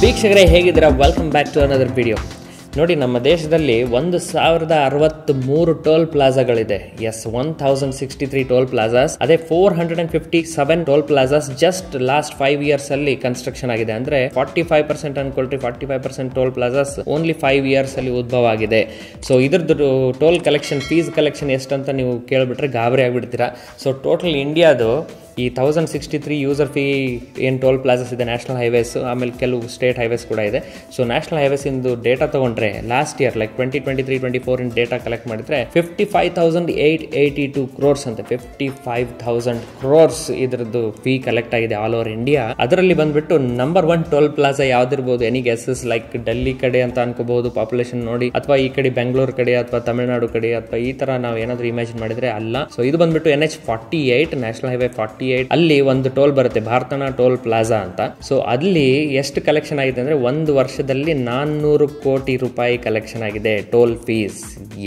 ವೀಕ್ಷಕರೇ ಹೇಗಿದ್ದೀರಾ? Welcome back to another video. ನೋಡಿ, ನಮ್ಮ ದೇಶದಲ್ಲಿ 1063 ಟೋಲ್ ಪ್ಲಾಜಾಗಳಿದೆ. Yes, 1063 toll plazas. ಅದೇ 457 toll plazas just last 5 years ಅಲ್ಲಿ ಕನ್ಸ್ಟ್ರಕ್ಷನ್ ಆಗಿದೆ. ಅಂದ್ರೆ 45% ಅನ್ಕೊಳ್ರಿ, 45% ಟೋಲ್ ಪ್ಲಾಜಾಸ್ ಓನ್ಲಿ 5 ಇಯರ್ಸ್ ಅಲ್ಲಿ ಉದ್ಭವ ಆಗಿದೆ. ಸೊ ಇದ್ರದ್ದು ಟೋಲ್ ಕಲೆಕ್ಷನ್, ಫೀಸ್ ಕಲೆಕ್ಷನ್ ಎಷ್ಟಂತ ನೀವು ಕೇಳ್ಬಿಟ್ರೆ ಗಾಬರಿ ಆಗ್ಬಿಡ್ತೀರಾ. ಸೊ ಟೋಟಲ್ ಇಂಡಿಯಾದು ಈ 1063 ಯೂಸರ್ ಫೀ ಏನು ಟೋಲ್ ಪ್ಲಾಜಾಸ್ ಇದೆ, ನ್ಯಾಷನಲ್ ಹೈವೇಸ್, ಆಮೇಲೆ ಕೆಲವು ಸ್ಟೇಟ್ ಹೈವೇಸ್ ಕೂಡ ಇದೆ. ಸೊ ನ್ಯಾಷನಲ್ ಹೈವೇಸ್ ಇಂದು ಡೇಟಾ ತಗೊಂಡ್ರೆ last year like 2023-24 in data collect ಮಾಡಿದ್ರೆ 55,882 ಕ್ರೋರ್ಸ್ ಅಂತೆ. 55,000 ಕ್ರೋರ್ಸ್ ಇದ್ರದ್ದು ಫೀ ಕಲೆಕ್ಟ್ ಆಗಿದೆ ಆಲ್ ಓವರ್ ಇಂಡಿಯಾ. ಅದರಲ್ಲಿ ಬಂದ್ಬಿಟ್ಟು ನಂಬರ್ 1 ಟೋಲ್ ಪ್ಲಾಜಾ ಯಾವ್ದಿರ್ಬೋದು? Any guesses? ಲೈಕ್ ಡೆಲ್ಲಿ ಕಡೆ ಅಂತ ಅನ್ಕೋಬಹುದು ಪಾಪ್ಯುಲೇಷನ್ ನೋಡಿ, ಅಥವಾ ಈ ಕಡೆ ಬೆಂಗಳೂರು ಕಡೆ, ಅಥವಾ ತಮಿಳುನಾಡು ಕಡೆ, ಅಥವಾ ಈ ತರ ನಾವು ಏನಾದ್ರು ಇಮ್ಯಾಜಿನ್ ಮಾಡಿದ್ರೆ ಅಲ್ಲ. ಸೊ ಇದು ಬಂದ್ಬಿಟ್ಟು NH48 ನ್ಯಾಷನಲ್ ಹೈವೇ 48 ಅಲ್ಲಿ ಒಂದು ಟೋಲ್ ಬರುತ್ತೆ, ಭಾರತನ ಟೋಲ್ ಪ್ಲಾಜಾ ಅಂತ. ಸೊ ಅಲ್ಲಿ ಎಷ್ಟು ಕಲೆಕ್ಷನ್ ಆಗಿದೆ ಅಂದ್ರೆ ಒಂದು ವರ್ಷದಲ್ಲಿ 400 ಕೋಟಿ ರೂಪಾಯಿ ಕಲೆಕ್ಷನ್ ಆಗಿದೆ ಟೋಲ್ ಫೀಸ್.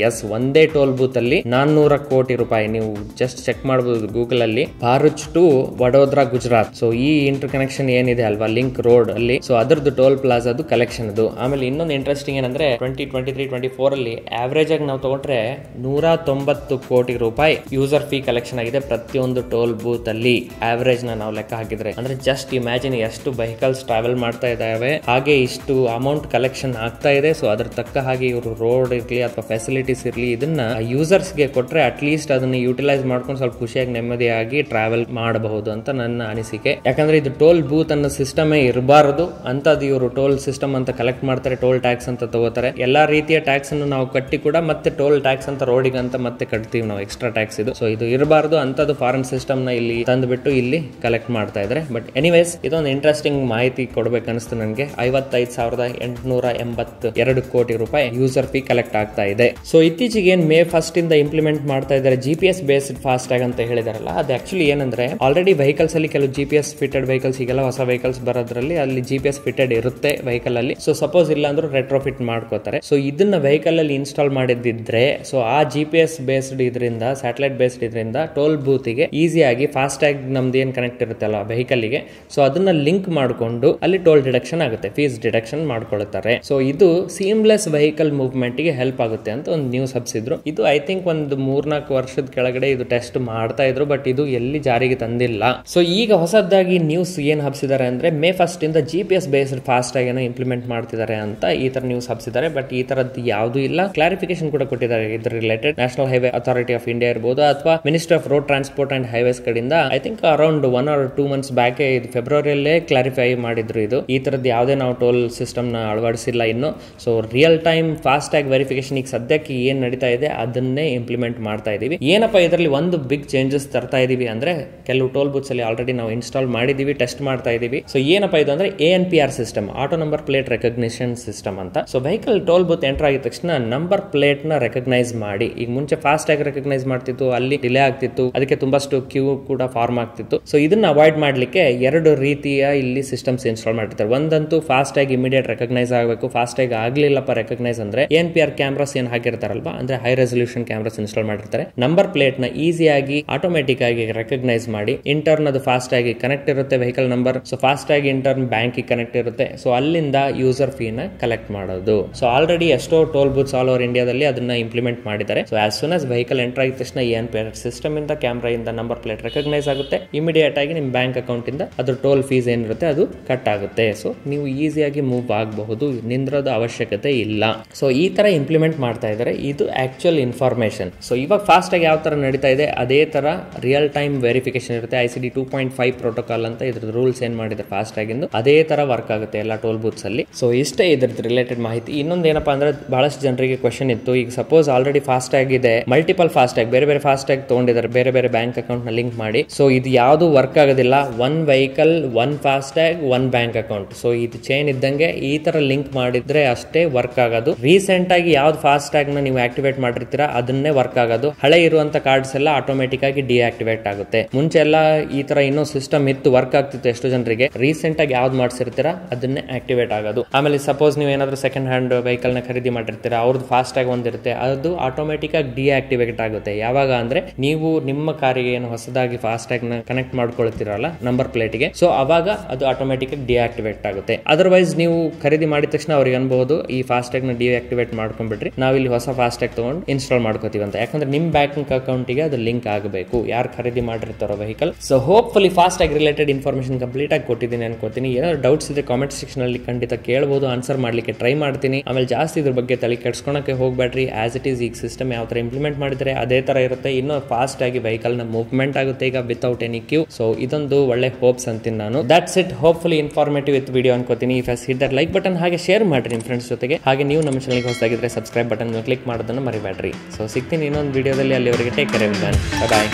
ಎಸ್, ಒಂದೇ ಟೋಲ್ ಬೂತ್ ಅಲ್ಲಿ 400 ಕೋಟಿ ರೂಪಾಯಿ. ನೀವು ಜಸ್ಟ್ ಚೆಕ್ ಮಾಡಬಹುದು ಗೂಗಲ್ ಅಲ್ಲಿ, ಭಾರತ್ ಟು ವಡೋದರಾ ಗುಜರಾತ್. ಸೊ ಈ ಇಂಟರ್ ಕನೆಕ್ಷನ್ ಏನಿದೆ ಅಲ್ವಾ, ಲಿಂಕ್ ರೋಡ್ ಅಲ್ಲಿ, ಸೊ ಅದರದ್ದು ಟೋಲ್ ಪ್ಲಾಜಾದು ಕಲೆಕ್ಷನ್ ಅದು. ಆಮೇಲೆ ಇನ್ನೊಂದು ಇಂಟ್ರೆಸ್ಟಿಂಗ್ ಏನಂದ್ರೆ 2023-24 ಅಲ್ಲಿ ಆವರೇಜ್ ಆಗಿ ನಾವು ತಗೊಂಡ್ರೆ 190 ಕೋಟಿ ರೂಪಾಯಿ ಯೂಸರ್ ಫೀ ಕಲೆಕ್ಷನ್ ಆಗಿದೆ ಪ್ರತಿಯೊಂದು ಟೋಲ್ ಬೂತ್ ಅಲ್ಲಿ. ಆವರೇಜ್ ನಾವು ಲೆಕ್ಕ ಹಾಕಿದ್ರೆ ಅಂದ್ರೆ ಜಸ್ಟ್ ಇಮ್ಯಾಜಿನ್ ಎಷ್ಟು ವೆಹಿಕಲ್ಸ್ ಟ್ರಾವೆಲ್ ಮಾಡ್ತಾ ಇದಾವೆ, ಹಾಗೆ ಇಷ್ಟು ಅಮೌಂಟ್ ಕಲೆಕ್ಷನ್ ಆಗ್ತಾ ಇದೆ. ಸೊ ಅದ್ರ ತಕ್ಕ ಹಾಗೆ ಇವರು ರೋಡ್ ಇರ್ಲಿ ಅಥವಾ ಫೆಸಿಲಿಟೀಸ್ ಇರ್ಲಿ, ಇದನ್ನ ಯೂಸರ್ಸ್ ಗೆ ಕೊಟ್ರೆ ಅಟ್ಲೀಸ್ಟ್ ಅದನ್ನ ಯುಟಿಲೈಸ್ ಮಾಡ್ಕೊಂಡು ಸ್ವಲ್ಪ ಖುಷಿಯಾಗಿ ನೆಮ್ಮದಿಯಾಗಿ ಟ್ರಾವೆಲ್ ಮಾಡಬಹುದು ಅಂತ ನನ್ನ ಅನಿಸಿಕೆ. ಯಾಕಂದ್ರೆ ಇದು ಟೋಲ್ ಬೂತ್ ಅನ್ನೋ ಸಿಸ್ಟಮೇ ಇರಬಾರದು ಅಂತದ್ದು. ಇವರು ಟೋಲ್ ಸಿಸ್ಟಮ್ ಅಂತ ಕಲೆಕ್ಟ್ ಮಾಡ್ತಾರೆ, ಟೋಲ್ ಟ್ಯಾಕ್ಸ್ ಅಂತ ತಗೋತಾರೆ. ಎಲ್ಲಾ ರೀತಿಯ ಟ್ಯಾಕ್ಸ್ ಅನ್ನು ನಾವು ಕಟ್ಟಿ ಕೂಡ ಮತ್ತೆ ಟೋಲ್ ಟ್ಯಾಕ್ಸ್ ಅಂತ ರೋಡಿಗೆ ಅಂತ ಮತ್ತೆ ಕಟ್ತೀವಿ ನಾವು, ಎಕ್ಸ್ಟ್ರಾ ಟ್ಯಾಕ್ಸ್ ಇದು. ಸೊ ಇದು ಇರಬಾರದು ಅಂತದ್ದು. ಫಾರಿನ್ ಸಿಸ್ಟಮ್ ನ ಇಲ್ಲಿ ತಂದ್ಬಿಟ್ಟು ಇಲ್ಲಿ ಕಲೆಕ್ಟ್ ಮಾಡ್ತಾ ಇದ್ದಾರೆ. ಬಟ್ ಎನಿವೇಸ್, ಇದೊಂದು ಇಂಟ್ರೆಸ್ಟಿಂಗ್ ಮಾಹಿತಿ ಕೊಡ್ಬೇಕು ಅನಿಸ್ತು ನನಗೆ. 55,882 ಕೋಟಿ ರೂಪಾಯಿ ಯೂಸರ್ ಫೀ ಕಲೆಕ್ಟ್ ಆಗ್ತಾ ಇದೆ. ಸೊ ಇತ್ತೀಚೆಗೆ ಮೇ 1 ಇಂದ ಇಂಪ್ಲಿಮೆಂಟ್ ಮಾಡ್ತಾ ಇದ್ದಾರೆ GPS ಬೇಸ್ಡ್ ಫಾಸ್ಟ್ ಟ್ಯಾಗ್ ಅಂತ ಹೇಳಿದಾರಲ್ಲ. ಅದು ಆಕ್ಚುಲಿ ಏನಂದ್ರೆ, ಆಲ್ರೆಡಿ ವೆಹಿಕಲ್ಸ್ ಅಲ್ಲಿ ಕೆಲವು GPS ಫಿಟೆಡ್ ವೆಹಿಕಲ್ಸ್, ಈಗೆಲ್ಲ ಹೊಸ ವೆಹಿಕಲ್ಸ್ ಬರೋದ್ರಲ್ಲಿ ಅಲ್ಲಿ GPS ಫಿಟೆಡ್ ಇರುತ್ತೆ ವೆಹಿಕಲ್ ಅಲ್ಲಿ. ಸೊ ಸಪೋಸ್ ಇಲ್ಲ ಅಂದ್ರೆ ರೆಟ್ರೋಫಿಟ್ ಮಾಡ್ಕೋತಾರೆ. ಸೊ ಇದನ್ನ ವೆಹಿಕಲ್ ಅಲ್ಲಿ ಇನ್ಸ್ಟಾಲ್ ಮಾಡಿದ್ರೆ, ಸೊ ಆ GPS ಬೇಸ್ಡ್ ಇದರಿಂದ, ಸ್ಯಾಟಲೈಟ್ ಬೇಸ್ಡ್ ಇದರಿಂದ ಟೋಲ್ ಬೂತ್ ಗೆ ಈಸಿಯಾಗಿ ಫಾಸ್ಟ್ ಟ್ಯಾಗ್ ನಮ್ದು ಏನ್ ಕನೆಕ್ಟ್ ಇರುತ್ತಲ್ಲ ವೆಹಿಕಲ್ ಗೆ, ಸೊ ಅದನ್ನ ಲಿಂಕ್ ಮಾಡಿಕೊಂಡು ಅಲ್ಲಿ ಟೋಲ್ ಡಿಡಕ್ಷನ್ ಆಗುತ್ತೆ, ಫೀಸ್ ಡಿಡಕ್ಷನ್ ಮಾಡ್ಕೊಳ್ತಾರೆ. ಸೊ ಇದು ಸೀಮ್ಲೆಸ್ ವೆಹಿಕಲ್ ಮೂವ್ಮೆಂಟ್ ಗೆ ಹೆಲ್ಪ್ ಆಗುತ್ತೆ ಅಂತ ಒಂದು ನ್ಯೂಸ್ ಹಬ್ಸಿದ್ರು. ಇದು ಐ ಥಿಂಕ್ ಒಂದು 3-4 ವರ್ಷದ ಕೆಳಗಡೆ ಇದು ಟೆಸ್ಟ್ ಮಾಡ್ತಾ ಇದ್ರು, ಬಟ್ ಇದು ಎಲ್ಲಿ ಜಾರಿಗೆ ತಂದಿಲ್ಲ. ಸೊ ಈಗ ಹೊಸದಾಗಿ ನ್ಯೂಸ್ ಏನ್ ಹಬ್ಸಿದ್ದಾರೆ ಅಂದ್ರೆ, ಮೇ 1 ಇಂದ GPS ಬೇಸ್ಡ್ ಫಾಸ್ಟ್ ಟ್ಯಾಗ್ ಏನೋ ಇಂಪ್ಲಿಮೆಂಟ್ ಮಾಡ್ತಿದ್ದಾರೆ ಅಂತ ಈ ತರ ನ್ಯೂಸ್ ಹಬ್ಸಿದ್ದಾರೆ. ಬಟ್ ಈ ತರದ್ದು ಯಾವ್ದು ಇಲ್ಲ. ಕ್ಲಾರಿಫಿಕೇಶನ್ ಕೂಡ ಕೊಟ್ಟಿದ್ದಾರೆ ಇದ್ರ related. National highway authority of India ಇರಬಹುದು, ಅಥವಾ ministry of road transport and highways ಕಡೆಯಿಂದ I think around 1 or 2 months back ಇದು ಫೆಬ್ರವರಿಯಲ್ಲೇ ಕ್ಲಾರಿಫೈ ಮಾಡಿದ್ರು. ಇದು ಈ ತರದ್ದು ಯಾವುದೇ ನಾವು ಟೋಲ್ ಸಿಸ್ಟಮ್ ನ ಅಳವಡಿಸಿಲ್ಲ ಇನ್ನು. So real time fast tag verification ಈಗ ಸದ್ಯಕ್ಕೆ ಏನ್ ನಡೀತಾ ಇದೆ ಅದನ್ನೇ ಇಂಪ್ಲಿಮೆಂಟ್ ಮಾಡ್ತಾ ಇದೀವಿ. ಏನಪ್ಪಾ ಇದರಲ್ಲಿ ಒಂದು ಬಿಗ್ ಚೇಂಜಸ್ ತರ್ತಾ ಇದೀವಿ ಅಂದ್ರೆ, ಕೆಲವು ಟೋಲ್ ಬೂತ್ಸ್ ಅಲ್ಲಿ ಆಲ್ರೆಡಿ ನಾವು ಇನ್ಸ್ಟಾಲ್ ಮಾಡಿದೀವಿ, ಟೆಸ್ಟ್ ಮಾಡ್ತಾ ಇದೀವಿ. ಸೊ ಏನಪ್ಪಾ ಇದು ಅಂದ್ರೆ ANPR system, auto number plate recognition system ಅಂತ. So vehicle toll booth enter ಆಗಿದ ತಕ್ಷಣ ನಂಬರ್ ಪ್ಲೇಟ್ ನ ರೆಕಗ್ನೈಸ್ ಮಾಡಿ, ಈಗ ಮುಂಚೆ ಫಾಸ್ಟ್ ಟ್ಯಾಗ್ ರೆಕಗ್ನೈಸ್ ಮಾಡ್ತಿತ್ತು, ಅಲ್ಲಿ ಡಿಲೇ ಆಗ್ತಿತ್ತು, ಅದಕ್ಕೆ ತುಂಬಷ್ಟು ಕ್ಯೂ ಕೂಡ ಫಾರ್ಮ್ ಆಗ್ತಿತ್ತು. ಸೊ ಇದನ್ನ ಅವಾಯ್ಡ್ ಮಾಡ್ಲಿಕ್ಕೆ 2 ರೀತಿಯ ಇಲ್ಲಿ ಸಿಸ್ಟಮ್ಸ್ ಇನ್ಸ್ಟಾಲ್ ಮಾಡಿರ್ತಾರೆ. ಒಂದಂತೂ ಫಾಸ್ಟ್ ಟ್ಯಾಗ್ ಇಮಿಡಿಯೇಟ್ ರೆಕಗ್ನೈಸ್ ಆಗಬೇಕು. ಫಾಸ್ಟ್ ಟ್ಯಾಗ್ ಆಗ್ಲಿಲ್ಲಪ್ಪ ರೆಕಗ್ನೈಸ್ ಅಂದ್ರೆ ANPR ಕ್ಯಾಮ್ರಾಸ್ ಏನ್ ಹಾಕಿರ್ತಾರಲ್ವಾ, ಅಂದ್ರೆ ಹೈ ರೆಸಲ್ಯೂಷನ್ ಕ್ಯಾಮ್ರಾಸ್ ಇನ್ಸ್ಟಾಲ್ ಮಾಡಿರ್ತಾರೆ. ನಂಬರ್ ಪ್ಲೇಟ್ ನ ಈಸಿಯಾಗಿ ಆಟೋಮೆಟಿಕ್ ಆಗಿ ರೆಕಗ್ನೈಸ್ ಮಾಡಿ, ಇಂಟರ್ನ್ ಅದು ಫಾಸ್ಟ್ ಟ್ಯಾಗ್ ಕನೆಕ್ಟ್ ಇರುತ್ತೆ vehicle number. So fast tag intern bank connect ಇರುತ್ತೆ. ಸೊ ಅಲ್ಲಿಂದ ಯೂಸರ್ ಫೀ ನ ಕಲೆಕ್ಟ್ ಮಾಡೋದು. ಸೊ ಆಲ್ರೆಡಿ ಎಷ್ಟೋ ಟೋಲ್ ಬೂತ್ಸ್ ಆಲ್ ಓವರ್ ಇಂಡಿಯಾದಲ್ಲಿ ಅದನ್ನ ಇಂಪ್ಲಿಮೆಂಟ್ ಮಾಡಿದ್ದಾರೆ. So as soon as vehicle enter ಆಗಿದ ತಕ್ಷಣ ANPR ಸಿಸ್ಟಮ್ ಇಂದ, ಕ್ಯಾಮ್ರಾ ಇಂದ ನಂಬರ್ ಪ್ಲೇಟ್ ರೆಕಗ್ನೈಸ್ ಆಗುತ್ತೆ. ಇಮಿಡಿಯೇಟ್ ಆಗಿ ನಿಮ್ ಬ್ಯಾಂಕ್ ಅಕೌಂಟ್ ಇಂದ ಅದ್ರ ಟೋಲ್ ಫೀಸ್ ಏನಿರುತ್ತೆ ಅದು ಕಟ್ ಆಗುತ್ತೆ. ಸೊ ನೀವು ಈಸಿಯಾಗಿ ಮೂವ್ ಆಗಬಹುದು, ನಿಂದ್ರದ ಅವಶ್ಯಕತೆ ಇಲ್ಲ. ಸೊ ಈ ತರ ಇಂಪ್ಲಿಮೆಂಟ್ ಮಾಡ್ತಾ ಇದ್ದಾರೆ. ಇದು ಆಕ್ಚುಯಲ್ ಇನ್ಫಾರ್ಮೇಶನ್. ಸೊ ಇವಾಗ ಫಾಸ್ಟ್ ಆಗಿ ಯಾವ ತರ ನಡೀತಾ ಇದೆ ಅದೇ ತರ ರಿಯಲ್ ಟೈಮ್ ವೆರಿಫಿಕೇಶನ್ ಇರುತ್ತೆ. ICD 2.5 ಪ್ರೋಟೋಕಾಲ್ ಅಂತ ಇದ್ರ ರೂಲ್ಸ್ ಏನ್ ಮಾಡಿದ್ರೆ ಫಾಸ್ಟ್ ಟ್ಯಾಗ್ ಇಂದು ಅದೇ ತರ ವರ್ಕ್ ಆಗುತ್ತೆ ಎಲ್ಲ ಟೋಲ್ ಬೂತ್ಸ್ ಅಲ್ಲಿ. ಸೊ ಇಷ್ಟೇ ಇದ್ರದ್ದು ರಿಲೇಟೆಡ್ ಮಾಹಿತಿ. ಇನ್ನೊಂದು ಏನಪ್ಪಾ ಅಂದ್ರೆ, ಬಹಳಷ್ಟು ಜನರಿಗೆ ಕ್ವಶನ್ ಇತ್ತು, ಈಗ ಸಪೋಸ್ ಆಲ್ರೆಡಿ ಫಾಸ್ಟ್ ಟ್ಯಾಗ್ ಇದೆ, ಮಲ್ಟಿಪಲ್ ಫಾಸ್ಟ್ ಟ್ಯಾಗ್, ಬೇರೆ ಬೇರೆ ಫಾಸ್ಟ್ ಟ್ಯಾಗ್ ತಗೊಂಡಿದ್ದಾರೆ, ಬೇರೆ ಬೇರೆ ಬ್ಯಾಂಕ್ ಅಕೌಂಟ್ ನ ಲಿಂಕ್ ಮಾಡಿ. ಸೊ ಇದು ಯಾವುದು ವರ್ಕ್ ಆಗೋದಿಲ್ಲ. 1 vehicle 1 fast tag 1 bank account. So ಇದು ಚೈನ್ ಇದ್ದಂಗೆ ಈ ತರ ಲಿಂಕ್ ಮಾಡಿದ್ರೆ ಅಷ್ಟೇ ವರ್ಕ್ ಆಗೋದು. ರೀಸೆಂಟ್ ಆಗಿ ಯಾವ್ದು ಫಾಸ್ಟ್ ಟ್ಯಾಗ್ ನ ನೀವು ಆಕ್ಟಿವೇಟ್ ಮಾಡಿರ್ತೀರಾ ಅದನ್ನೇ ವರ್ಕ್ ಆಗೋದು. ಹಳೆ ಇರುವಂತ ಕಾರ್ಡ್ಸ್ ಎಲ್ಲ ಆಟೋಮೆಟಿಕ್ ಆಗಿ ಡಿಆಕ್ಟಿವೇಟ್ ಆಗುತ್ತೆ. ಮುಂಚೆ ಎಲ್ಲ ಈ ತರ ಇನ್ನೂ ಸಿಸ್ಟಮ್ ಇತ್ತು, ವರ್ಕ್ ಆಗ್ತಿತ್ತು ಎಷ್ಟು ಜನರಿಗೆ. ರೀಸೆಂಟ್ ಆಗಿ ಯಾವ್ದು ಮಾಡಿಸಿರ್ತೀರಾ ಅದನ್ನೇ ಆಕ್ಟಿವೇಟ್ ಆಗೋದು. ಆಮೇಲೆ ಸಪೋಸ್ ನೀವು ಏನಾದ್ರು ಸೆಕೆಂಡ್ ಹ್ಯಾಂಡ್ ವೆಹಿಕಲ್ ನ ಖರೀದಿ ಮಾಡಿರ್ತೀರಾ, ಅವ್ರದ್ದು ಫಾಸ್ಟ್ ಟ್ಯಾಗ್ ಒಂದಿರುತ್ತೆ, ಅದು ಆಟೋಮೆಟಿಕ್ ಆಗಿ ಡಿಆಕ್ಟಿವೇಟ್ ಆಗುತ್ತೆ. ಯಾವಾಗ ಅಂದ್ರೆ, ನೀವು ನಿಮ್ಮ ಕಾರಿಗೆ ಏನು ಹೊಸದಾಗಿ ಫಾಸ್ಟ್ ಫಾಸ್ಟ್ಯಾಗ್ ನ ಕನೆಕ್ಟ್ ಮಾಡ್ಕೊಳ್ತಿರಲ್ಲ ನಂಬರ್ ಪ್ಲೇಟ್ ಗೆ, ಸೊ ಅವಾಗ ಅದು ಆಟೋಮೆಟಿಕ್ ಡಿಆಕ್ಟಿವೇಟ್ ಆಗುತ್ತೆ. ಅದರ್ವೈಸ್ ನೀವು ಖರೀದಿ ಮಾಡಿದ ತಕ್ಷಣ ಅವ್ರಿಗೆ ಅನ್ಬಹುದು ಈ ಫಾಸ್ಟ್ಯಾಗ್ ನ ಡಿಆಕ್ಟಿವೇಟ್ ಮಾಡ್ಕೊಂಡ್ಬಿಟ್ರಿ, ನಾವು ಇಲ್ಲಿ ಹೊಸ ಫಾಸ್ಟ್ಯಾಗ್ ತಗೊಂಡು ಇನ್ಸ್ಟಾಲ್ ಮಾಡ್ಕೋತೀವಿ ಅಂತ. ಯಾಕಂದ್ರೆ ನಿಮ್ ಬ್ಯಾಂಕ್ ಅಕೌಂಟ್ ಗೆ ಅದು ಲಿಂಕ್ ಆಗಬೇಕು, ಯಾರು ಖರೀದಿ ಮಾಡಿರ್ತಾರೋ vehicle. So hopefully FASTag related information complete ಆಗಿ ಕೊಟ್ಟಿದ್ದೀನಿ ಅನ್ಕೋತೀನಿ. ಏನಾದ್ರು ಡೌಟ್ಸ್ ಇದ್ರೆ ಕಾಮೆಂಟ್ ಸೆಕ್ಷನ್ ಅಲ್ಲಿ ಖಂಡಿತ ಕೇಳಬಹುದು, ಆನ್ಸರ್ ಮಾಡ್ಲಿಕ್ಕೆ ಟ್ರೈ ಮಾಡ್ತೀನಿ. ಆಮೇಲೆ ಜಾಸ್ತಿ ಇದ್ರ ಬಗ್ಗೆ ತಲೆ ಕೆಡ್ಸ್ಕೊಳಕ್ಕೆ ಹೋಗ್ಬೇಡ್ರಿ. ಆಸ್ ಇಟ್ ಈಸ್ ಈಗ ಸಿಸ್ಟಮ್ ಯಾವ ತರ ಇಂಪ್ಲಿಮೆಂಟ್ ಮಾಡಿದ್ರೆ ಅದೇ ತರ ಇರುತ್ತೆ. ಇನ್ನೂ ಫಾಸ್ಟ್ ಆಗಿ ವೆಹಿಕಲ್ ನ ಮೂವ್ಮೆಂಟ್ ಆಗುತ್ತೆ ಈಗ ವಿತೌಟ್ ಎನಿ ಕ್ಯೂ. ಸೊ ಇದೊಂದು ಒಳ್ಳೆ ಹೋಪ್ಸ್ ಅಂತೀನಿ ನಾನು. That's it, hopefully informative with video ಅನ್ಕೋತೀನಿ. If I hit that like button, ಹಾಗೆ ಶೇರ್ ಮಾಡ್ರಿ ನಿಮ್ಮ ಫ್ರೆಂಡ್ಸ್ ಜೊತೆಗೆ. ಹಾಗೆ ನೀವು ನಮ್ಮ ಚಾನಲ್ಗೆ ಹೊಸದಾಗಿದ್ರೆ ಸಬ್ಸ್ಕ್ರೈಬ್ ಬಟನ್ ಕ್ಲಿಕ್ ಮಾಡೋದನ್ನ ಮರಿಬೇಡ್ರಿ. ಸೊ ಸಿಗ್ತೀನಿ ಇನ್ನೊಂದು ವಿಡಿಯೋದಲ್ಲಿ, ಅಲ್ಲಿವರೆಗೆ ಟೇಕ್ ಕೇರ್ ಎವ್ರಿವನ್, ಬಾಯ್.